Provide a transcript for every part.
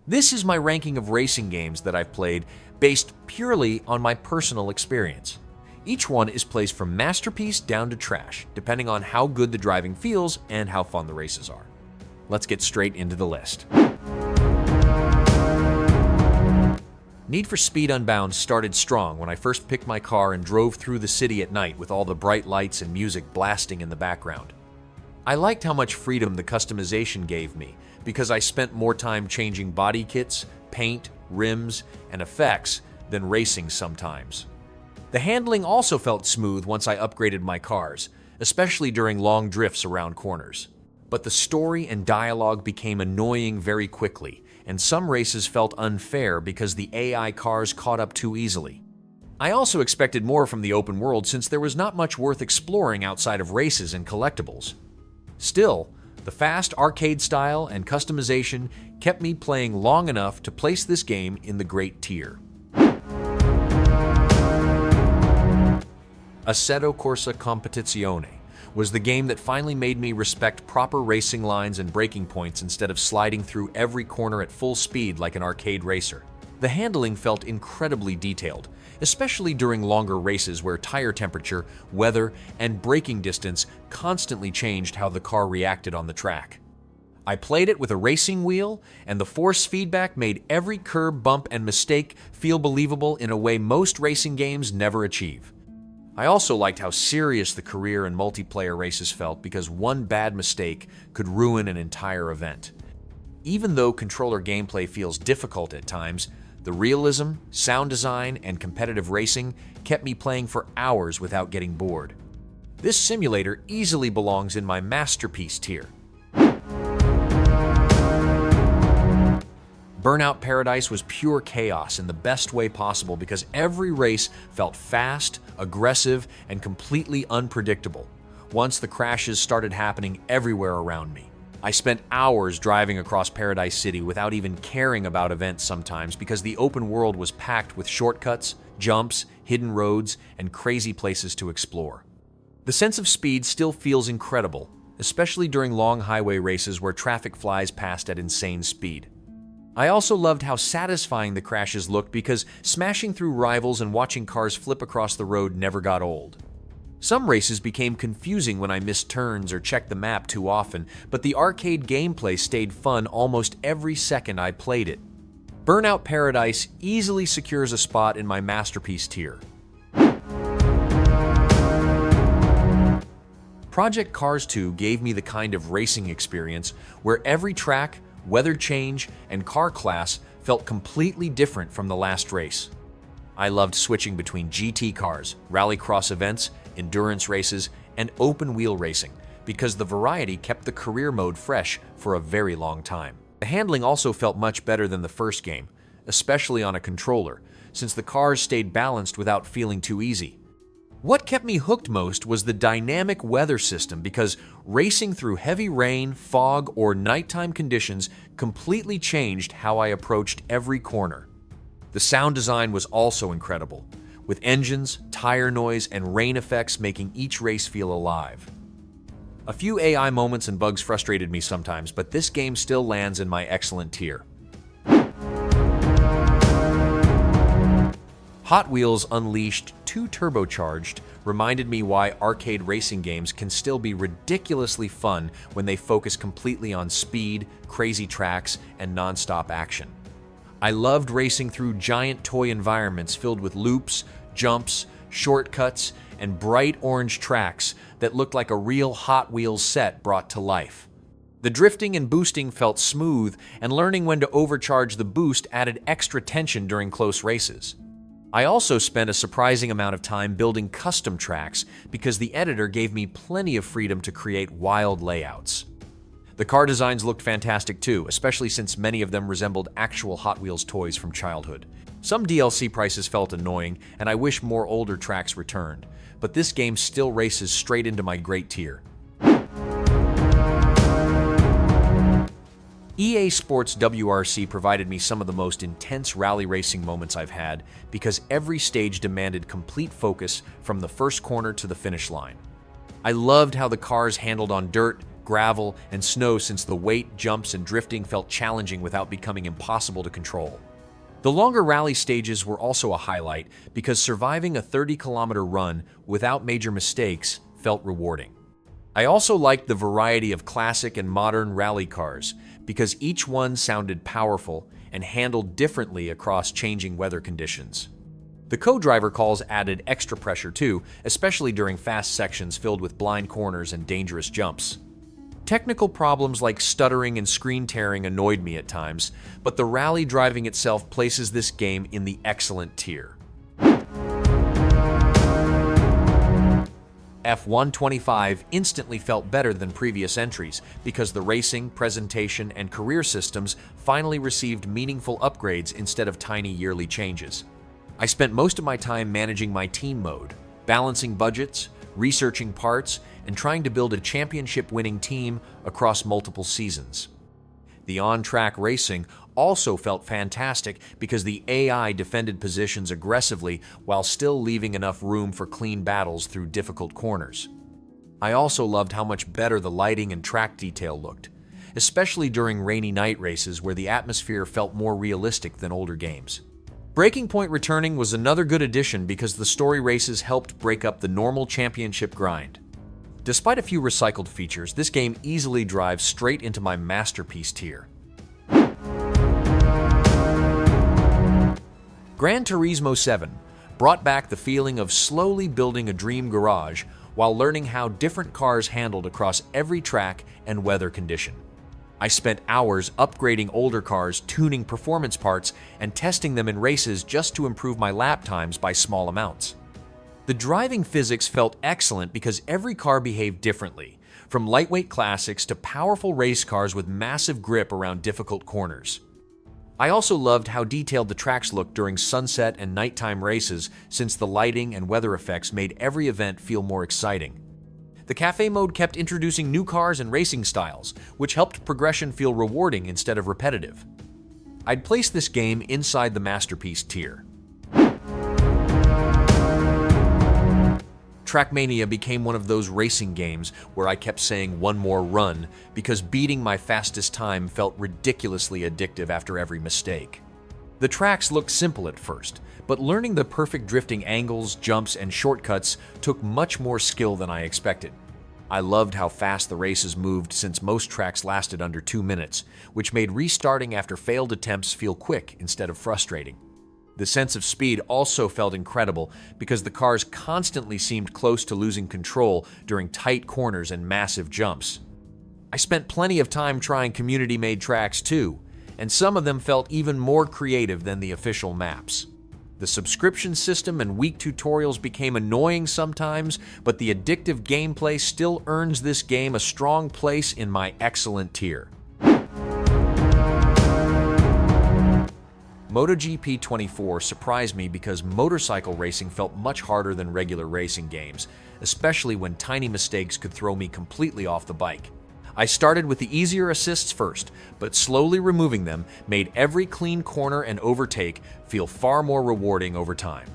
This is my ranking of racing games that I've played based purely on my personal experience. Each one is placed from masterpiece down to trash, depending on how good the driving feels and how fun the races are. Let's get straight into the list. Need for Speed Unbound started strong when I first picked my car and drove through the city at night with all the bright lights and music blasting in the background. I liked how much freedom the customization gave me because I spent more time changing body kits, paint, rims, and effects than racing sometimes. The handling also felt smooth once I upgraded my cars, especially during long drifts around corners. But the story and dialogue became annoying very quickly, and some races felt unfair because the AI cars caught up too easily. I also expected more from the open world since there was not much worth exploring outside of races and collectibles. Still, the fast arcade style and customization kept me playing long enough to place this game in the great tier. Assetto Corsa Competizione was the game that finally made me respect proper racing lines and braking points instead of sliding through every corner at full speed like an arcade racer. The handling felt incredibly detailed, especially during longer races where tire temperature, weather, and braking distance constantly changed how the car reacted on the track. I played it with a racing wheel, and the force feedback made every curb, bump, and mistake feel believable in a way most racing games never achieve. I also liked how serious the career and multiplayer races felt because one bad mistake could ruin an entire event. Even though controller gameplay feels difficult at times, the realism, sound design, and competitive racing kept me playing for hours without getting bored. This simulator easily belongs in my masterpiece tier. Burnout Paradise was pure chaos in the best way possible because every race felt fast, aggressive, and completely unpredictable. Once the crashes started happening everywhere around me. I spent hours driving across Paradise City without even caring about events sometimes because the open world was packed with shortcuts, jumps, hidden roads, and crazy places to explore. The sense of speed still feels incredible, especially during long highway races where traffic flies past at insane speed. I also loved how satisfying the crashes looked because smashing through rivals and watching cars flip across the road never got old. Some races became confusing when I missed turns or checked the map too often, but the arcade gameplay stayed fun almost every second I played it. Burnout Paradise easily secures a spot in my masterpiece tier. Project Cars 2 gave me the kind of racing experience where every track, weather change, and car class felt completely different from the last race. I loved switching between GT cars, rallycross events, endurance races, and open-wheel racing because the variety kept the career mode fresh for a very long time. The handling also felt much better than the first game, especially on a controller, since the cars stayed balanced without feeling too easy. What kept me hooked most was the dynamic weather system because racing through heavy rain, fog, or nighttime conditions completely changed how I approached every corner. The sound design was also incredible, with engines, tire noise, and rain effects making each race feel alive. A few AI moments and bugs frustrated me sometimes, but this game still lands in my excellent tier. Hot Wheels Unleashed 2 Turbocharged reminded me why arcade racing games can still be ridiculously fun when they focus completely on speed, crazy tracks, and non-stop action. I loved racing through giant toy environments filled with loops, jumps, shortcuts, and bright orange tracks that looked like a real Hot Wheels set brought to life. The drifting and boosting felt smooth, and learning when to overcharge the boost added extra tension during close races. I also spent a surprising amount of time building custom tracks because the editor gave me plenty of freedom to create wild layouts. The car designs looked fantastic too, especially since many of them resembled actual Hot Wheels toys from childhood. Some DLC prices felt annoying, and I wish more older tracks returned, but this game still races straight into my great tier. EA Sports WRC provided me some of the most intense rally racing moments I've had because every stage demanded complete focus from the first corner to the finish line. I loved how the cars handled on dirt, gravel, and snow since the weight, jumps, and drifting felt challenging without becoming impossible to control. The longer rally stages were also a highlight because surviving a 30-kilometer run without major mistakes felt rewarding. I also liked the variety of classic and modern rally cars because each one sounded powerful and handled differently across changing weather conditions. The co-driver calls added extra pressure too, especially during fast sections filled with blind corners and dangerous jumps. Technical problems like stuttering and screen tearing annoyed me at times, but the rally driving itself places this game in the excellent tier. F125 instantly felt better than previous entries because the racing, presentation, and career systems finally received meaningful upgrades instead of tiny yearly changes. I spent most of my time managing my team mode, balancing budgets, researching parts, and trying to build a championship-winning team across multiple seasons. The on-track racing also felt fantastic because the AI defended positions aggressively while still leaving enough room for clean battles through difficult corners. I also loved how much better the lighting and track detail looked, especially during rainy night races where the atmosphere felt more realistic than older games. Breaking Point returning was another good addition because the story races helped break up the normal championship grind. Despite a few recycled features, this game easily drives straight into my masterpiece tier. Gran Turismo 7 brought back the feeling of slowly building a dream garage while learning how different cars handled across every track and weather condition. I spent hours upgrading older cars, tuning performance parts, and testing them in races just to improve my lap times by small amounts. The driving physics felt excellent because every car behaved differently, from lightweight classics to powerful race cars with massive grip around difficult corners. I also loved how detailed the tracks looked during sunset and nighttime races since the lighting and weather effects made every event feel more exciting. The cafe mode kept introducing new cars and racing styles, which helped progression feel rewarding instead of repetitive. I'd place this game inside the masterpiece tier. Trackmania became one of those racing games where I kept saying one more run because beating my fastest time felt ridiculously addictive after every mistake. The tracks looked simple at first, but learning the perfect drifting angles, jumps, and shortcuts took much more skill than I expected. I loved how fast the races moved since most tracks lasted under 2 minutes, which made restarting after failed attempts feel quick instead of frustrating. The sense of speed also felt incredible because the cars constantly seemed close to losing control during tight corners and massive jumps. I spent plenty of time trying community-made tracks too, and some of them felt even more creative than the official maps. The subscription system and weak tutorials became annoying sometimes, but the addictive gameplay still earns this game a strong place in my excellent tier. MotoGP 24 surprised me because motorcycle racing felt much harder than regular racing games, especially when tiny mistakes could throw me completely off the bike. I started with the easier assists first, but slowly removing them made every clean corner and overtake feel far more rewarding over time.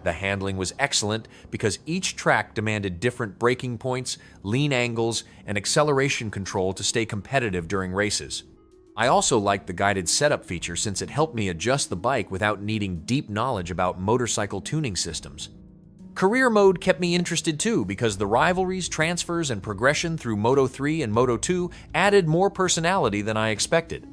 The handling was excellent because each track demanded different braking points, lean angles, and acceleration control to stay competitive during races. I also liked the guided setup feature since it helped me adjust the bike without needing deep knowledge about motorcycle tuning systems. Career mode kept me interested too because the rivalries, transfers, and progression through Moto3 and Moto2 added more personality than I expected.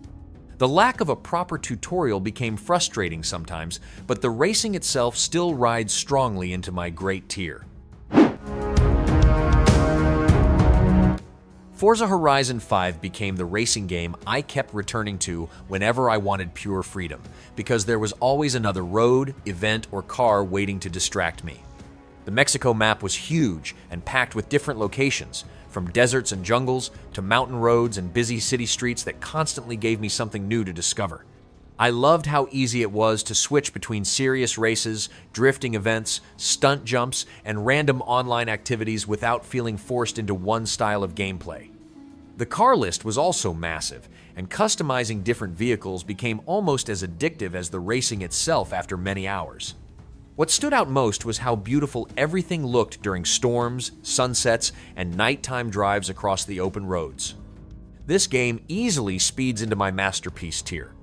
The lack of a proper tutorial became frustrating sometimes, but the racing itself still rides strongly into my great tier. Forza Horizon 5 became the racing game I kept returning to whenever I wanted pure freedom, because there was always another road, event, or car waiting to distract me. The Mexico map was huge and packed with different locations, from deserts and jungles to mountain roads and busy city streets that constantly gave me something new to discover. I loved how easy it was to switch between serious races, drifting events, stunt jumps, and random online activities without feeling forced into one style of gameplay. The car list was also massive, and customizing different vehicles became almost as addictive as the racing itself after many hours. What stood out most was how beautiful everything looked during storms, sunsets, and nighttime drives across the open roads. This game easily speeds into my masterpiece tier.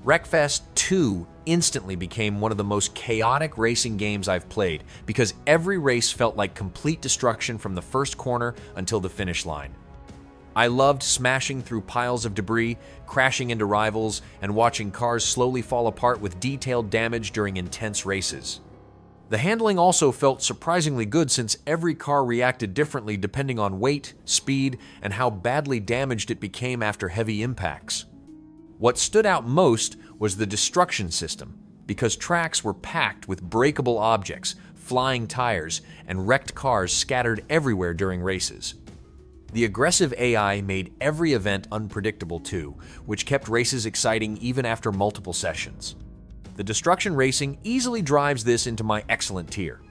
Wreckfest 2 instantly became one of the most chaotic racing games I've played because every race felt like complete destruction from the first corner until the finish line. I loved smashing through piles of debris, crashing into rivals, and watching cars slowly fall apart with detailed damage during intense races. The handling also felt surprisingly good since every car reacted differently depending on weight, speed, and how badly damaged it became after heavy impacts. What stood out most was the destruction system, because tracks were packed with breakable objects, flying tires, and wrecked cars scattered everywhere during races. The aggressive AI made every event unpredictable too, which kept races exciting even after multiple sessions. The destruction racing easily drives this into my excellent tier.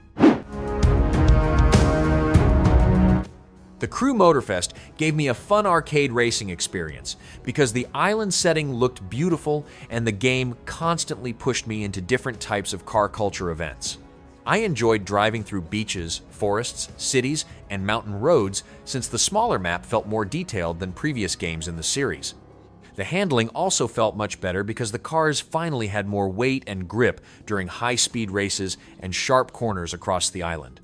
The Crew Motorfest gave me a fun arcade racing experience because the island setting looked beautiful and the game constantly pushed me into different types of car culture events. I enjoyed driving through beaches, forests, cities, and mountain roads since the smaller map felt more detailed than previous games in the series. The handling also felt much better because the cars finally had more weight and grip during high-speed races and sharp corners across the island.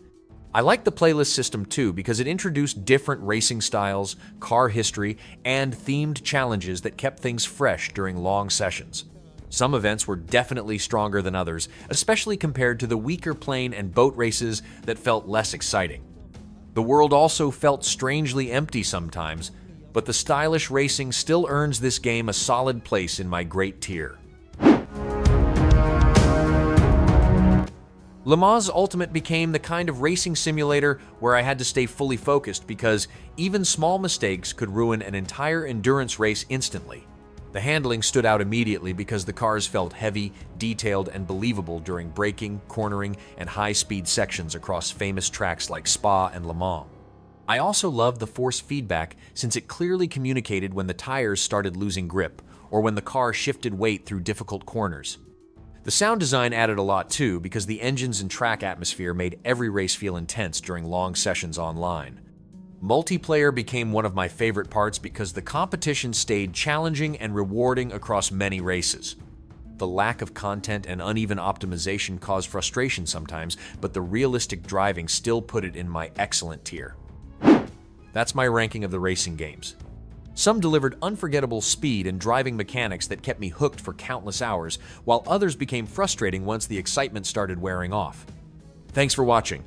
I liked the playlist system too because it introduced different racing styles, car history, and themed challenges that kept things fresh during long sessions. Some events were definitely stronger than others, especially compared to the weaker plane and boat races that felt less exciting. The world also felt strangely empty sometimes, but the stylish racing still earns this game a solid place in my great tier. Le Mans Ultimate became the kind of racing simulator where I had to stay fully focused because even small mistakes could ruin an entire endurance race instantly. The handling stood out immediately because the cars felt heavy, detailed, and believable during braking, cornering, and high-speed sections across famous tracks like Spa and Le Mans. I also loved the force feedback since it clearly communicated when the tires started losing grip or when the car shifted weight through difficult corners. The sound design added a lot too because the engines and track atmosphere made every race feel intense during long sessions online. Multiplayer became one of my favorite parts because the competition stayed challenging and rewarding across many races. The lack of content and uneven optimization caused frustration sometimes, but the realistic driving still put it in my excellent tier. That's my ranking of the racing games. Some delivered unforgettable speed and driving mechanics that kept me hooked for countless hours, while others became frustrating once the excitement started wearing off. Thanks for watching.